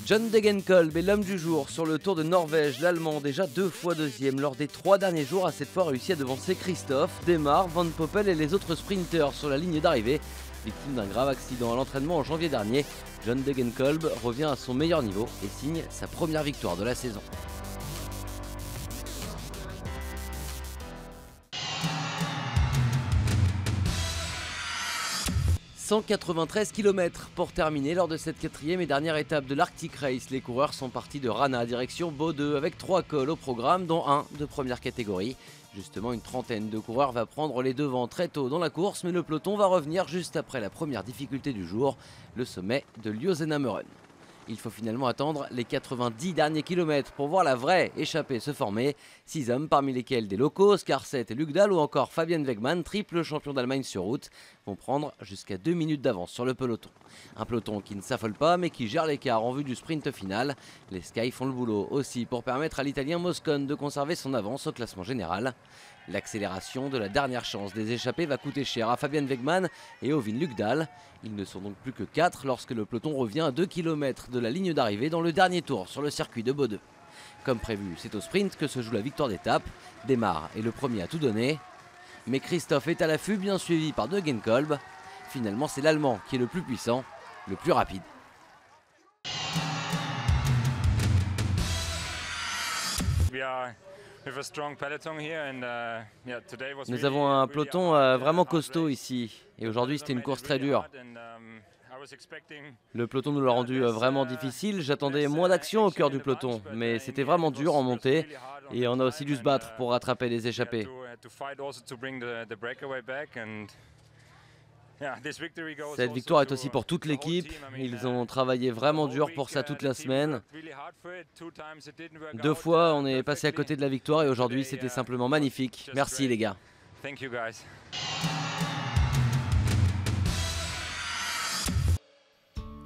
John Degenkolb est l'homme du jour sur le Tour de Norvège. L'Allemand, déjà 2 fois deuxième lors des 3 derniers jours, a cette fois réussi à devancer Christophe, Demar, Van Poppel et les autres sprinteurs sur la ligne d'arrivée. Victime d'un grave accident à l'entraînement en janvier dernier, John Degenkolb revient à son meilleur niveau et signe sa première victoire de la saison. 193 km pour terminer lors de cette 4e et dernière étape de l'Arctic Race. Les coureurs sont partis de Rana direction Bodø avec 3 cols au programme, dont un de première catégorie. Justement, une trentaine de coureurs va prendre les devants très tôt dans la course, mais le peloton va revenir juste après la première difficulté du jour, le sommet de Ljosenhamøren. Il faut finalement attendre les 90 derniers kilomètres pour voir la vraie échappée se former. 6 hommes, parmi lesquels des locaux, Skarset et Lugdal ou encore Fabian Wegmann, triple champion d'Allemagne sur route, vont prendre jusqu'à 2 minutes d'avance sur le peloton. Un peloton qui ne s'affole pas mais qui gère l'écart en vue du sprint final. Les Sky font le boulot aussi pour permettre à l'Italien Moscon de conserver son avance au classement général. L'accélération de la dernière chance des échappés va coûter cher à Fabian Wegmann et Ovin Lugdal. Ils ne sont donc plus que 4 lorsque le peloton revient à 2 km de la ligne d'arrivée dans le dernier tour sur le circuit de Bodø. Comme prévu, c'est au sprint que se joue la victoire d'étape. Demar est le premier à tout donner. Mais Christophe est à l'affût, bien suivi par Degenkolb. Finalement, c'est l'Allemand qui est le plus puissant, le plus rapide. Nous avons un peloton vraiment costaud ici et aujourd'hui c'était une course très dure. Le peloton nous l'a rendu vraiment difficile, j'attendais moins d'action au cœur du peloton, mais c'était vraiment dur en montée et on a aussi dû se battre pour rattraper les échappés. Cette victoire est aussi pour toute l'équipe, ils ont travaillé vraiment dur pour ça toute la semaine. 2 fois on est passé à côté de la victoire et aujourd'hui c'était simplement magnifique. Merci les gars.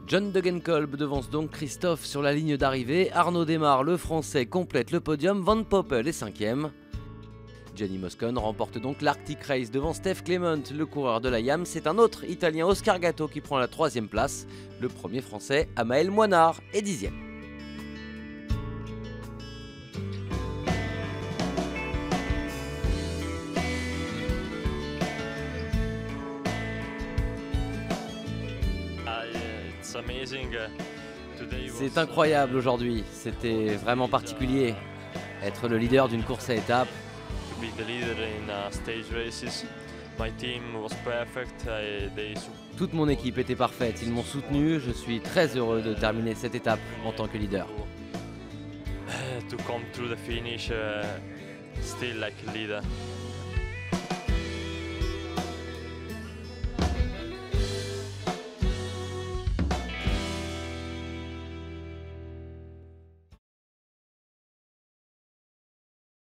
John Degenkolb devance donc Christophe sur la ligne d'arrivée. Arnaud Demar, le français, complète le podium. Van Poppel est 5e. Gianni Moscon remporte donc l'Arctic Race devant Stef Clement, le coureur de la YAM. C'est un autre Italien, Oscar Gatto, qui prend la 3e place. Le premier français, Amael Moinard, est 10e. C'est incroyable aujourd'hui, c'était vraiment particulier. Être le leader d'une course à étapes. Toute mon équipe était parfaite, ils m'ont soutenu, je suis très heureux de terminer cette étape en tant que leader. To come through the finish still like a leader.